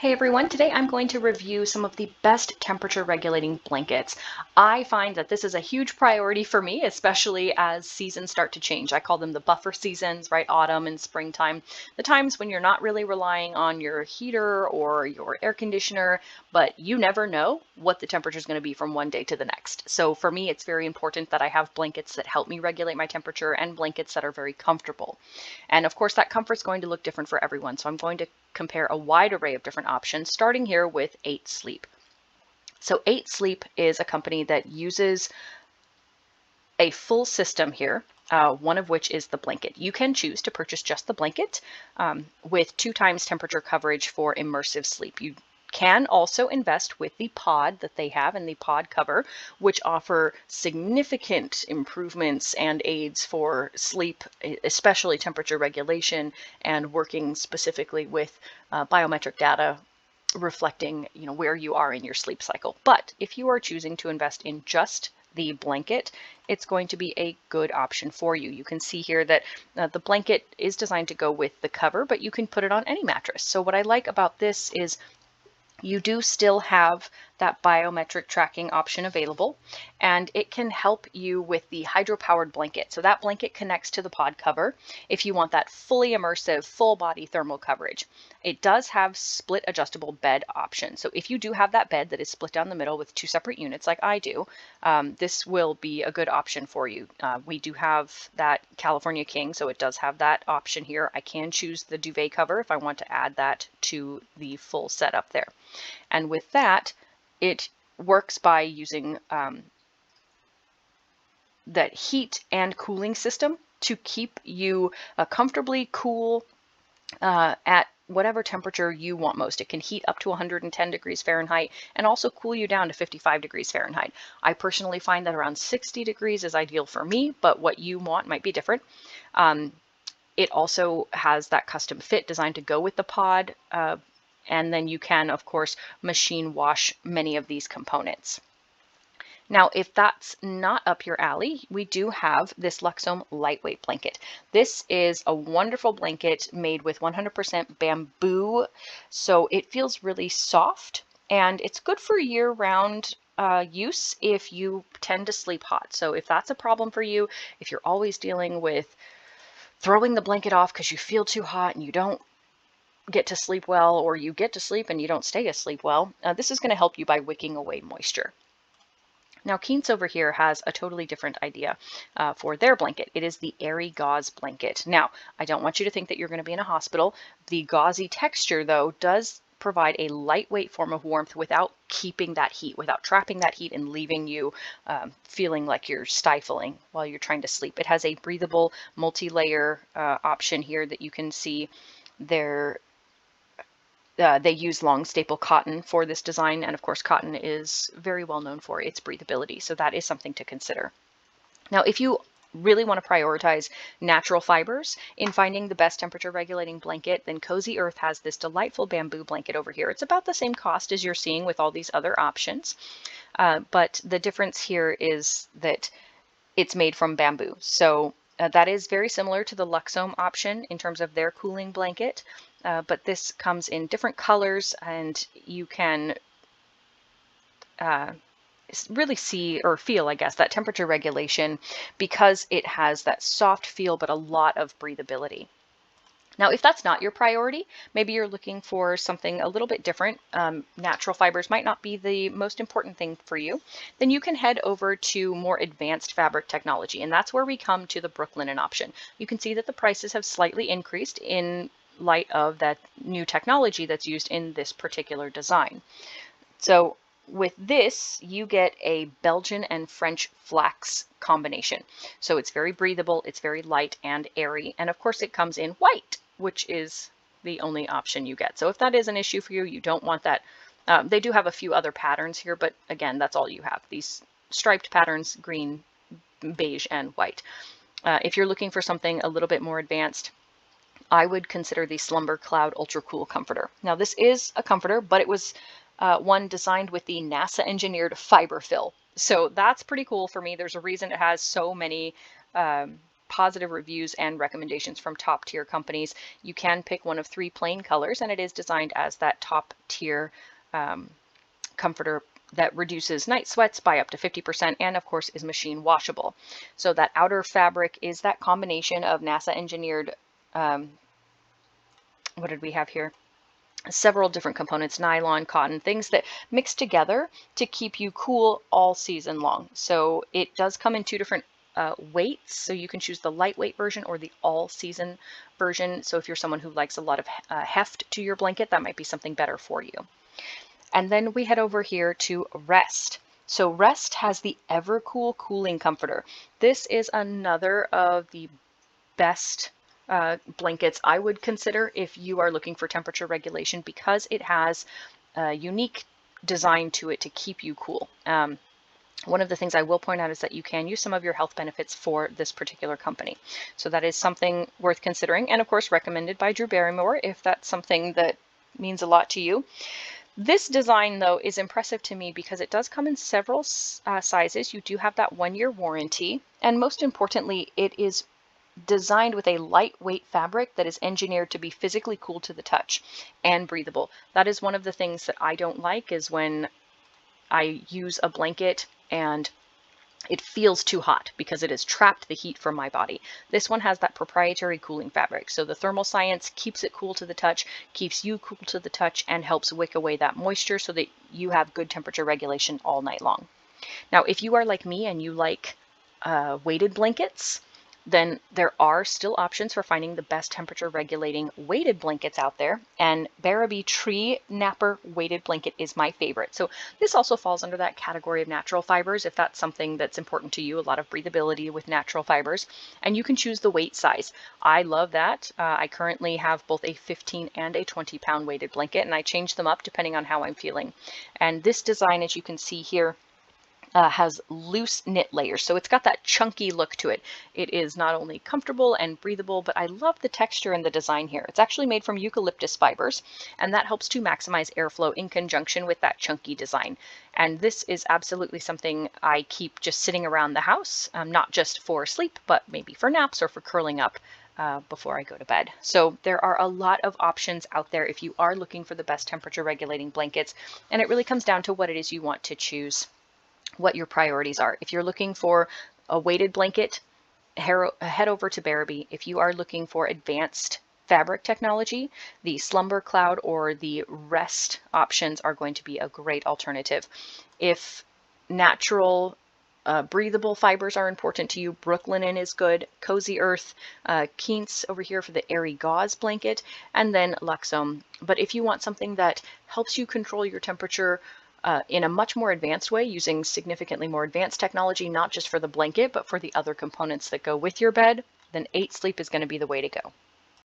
Hey everyone, today I'm going to review some of the best temperature regulating blankets. I find that this is a huge priority for me, especially as seasons start to change. I call them the buffer seasons, right? Autumn and springtime, the times when you're not really relying on your heater or your air conditioner, but you never know what the temperature is going to be from one day to the next. So for me, it's very important that I have blankets that help me regulate my temperature and blankets that are very comfortable. And of course, that comfort is going to look different for everyone. So I'm going to compare a wide array of different options, starting here with 8 Sleep. So 8 Sleep is a company that uses a full system here, one of which is the blanket. You can choose to purchase just the blanket with 2 times temperature coverage for immersive sleep. You can also invest with the pod that they have and the pod cover, which offer significant improvements and aids for sleep, especially temperature regulation and working specifically with biometric data reflecting, where you are in your sleep cycle. But if you are choosing to invest in just the blanket, it's going to be a good option for you. You can see here that the blanket is designed to go with the cover, but you can put it on any mattress. So what I like about this is you do still have that biometric tracking option available, and it can help you with the hydro-powered blanket. So that blanket connects to the pod cover if you want that fully immersive, full body thermal coverage. It does have split adjustable bed option. So if you do have that bed that is split down the middle with 2 separate units like I do, this will be a good option for you. We do have that California King, so it does have that option here. I can choose the duvet cover if I want to add that to the full setup there. And with that, it works by using that heat and cooling system to keep you comfortably cool at whatever temperature you want most. It can heat up to 110 degrees Fahrenheit and also cool you down to 55 degrees Fahrenheit. I personally find that around 60 degrees is ideal for me, but what you want might be different. It also has that custom fit designed to go with the pod. And then you can, of course, machine wash many of these components. Now, if that's not up your alley, we do have this Luxome lightweight blanket. This is a wonderful blanket made with 100% bamboo, so it feels really soft, and it's good for year-round use if you tend to sleep hot. So if that's a problem for you, if you're always dealing with throwing the blanket off because you feel too hot and you don't get to sleep well, or you get to sleep and you don't stay asleep well, this is going to help you by wicking away moisture. Now, Keens over here has a totally different idea for their blanket. It is the airy gauze blanket. Now, I don't want you to think that you're going to be in a hospital. The gauzy texture, though, does provide a lightweight form of warmth without keeping that heat, without trapping that heat and leaving you feeling like you're stifling while you're trying to sleep. It has a breathable multi-layer option here that you can see there. They use long staple cotton for this design, and of course cotton is very well known for its breathability, so that is something to consider. Now, if you really want to prioritize natural fibers in finding the best temperature regulating blanket, then Cozy Earth has this delightful bamboo blanket over here. It's about the same cost as you're seeing with all these other options, but the difference here is that it's made from bamboo. So that is very similar to the Luxome option in terms of their cooling blanket, but this comes in different colors, and you can really see or feel, I guess, that temperature regulation because it has that soft feel but a lot of breathability. Now, if that's not your priority, maybe you're looking for something a little bit different, natural fibers might not be the most important thing for you, then you can head over to more advanced fabric technology, and that's where we come to the Brooklinen option. You can see that the prices have slightly increased in light of that new technology that's used in this particular design. So with this, you get a Belgian and French flax combination. So it's very breathable, it's very light and airy, and of course it comes in white, which is the only option you get. So if that is an issue for you, you don't want that. They do have a few other patterns here, but again, that's all you have. These striped patterns, green, beige, and white. If you're looking for something a little bit more advanced, I would consider the Slumber Cloud Ultra Cool Comforter. Now, this is a comforter, but it was one designed with the NASA engineered fiber fill. So that's pretty cool for me. There's a reason it has so many positive reviews and recommendations from top tier companies. You can pick one of 3 plain colors, and it is designed as that top tier comforter that reduces night sweats by up to 50% and of course is machine washable. So that outer fabric is that combination of NASA engineered, what did we have here? Several different components, nylon, cotton, things that mix together to keep you cool all season long. So it does come in 2 different weights, so you can choose the lightweight version or the all season version. So if you're someone who likes a lot of heft to your blanket, that might be something better for you. And then we head over here to Rest. So Rest has the Evercool cooling comforter. This is another of the best blankets I would consider if you are looking for temperature regulation, because it has a unique design to it to keep you cool. One of the things I will point out is that you can use some of your health benefits for this particular company. So that is something worth considering, and of course recommended by Drew Barrymore if that's something that means a lot to you. This design, though, is impressive to me because it does come in several sizes. You do have that 1-year warranty, and most importantly, it is designed with a lightweight fabric that is engineered to be physically cool to the touch and breathable. That is one of the things that I don't like, is when I use a blanket and it feels too hot because it has trapped the heat from my body. This one has that proprietary cooling fabric. So the thermal science keeps it cool to the touch, keeps you cool to the touch, and helps wick away that moisture so that you have good temperature regulation all night long. Now, if you are like me and you like weighted blankets, then there are still options for finding the best temperature regulating weighted blankets out there. And Barabee Tree Napper weighted blanket is my favorite. So this also falls under that category of natural fibers, if that's something that's important to you, a lot of breathability with natural fibers. And you can choose the weight size. I love that. I currently have both a 15 and a 20-pound weighted blanket, and I change them up depending on how I'm feeling. And this design, as you can see here, has loose knit layers. So it's got that chunky look to it. It is not only comfortable and breathable, but I love the texture and the design here. It's actually made from eucalyptus fibers, and that helps to maximize airflow in conjunction with that chunky design. And this is absolutely something I keep just sitting around the house, not just for sleep, but maybe for naps or for curling up before I go to bed. So there are a lot of options out there if you are looking for the best temperature regulating blankets, and it really comes down to what it is you want to choose, what your priorities are. If you're looking for a weighted blanket, head over to Barabee. If you are looking for advanced fabric technology, the Slumber Cloud or the Rest options are going to be a great alternative. If natural breathable fibers are important to you, Brooklinen is good, Cozy Earth, Keens over here for the airy gauze blanket, and then Luxome. But if you want something that helps you control your temperature in a much more advanced way, using significantly more advanced technology, not just for the blanket, but for the other components that go with your bed, then 8 Sleep is going to be the way to go.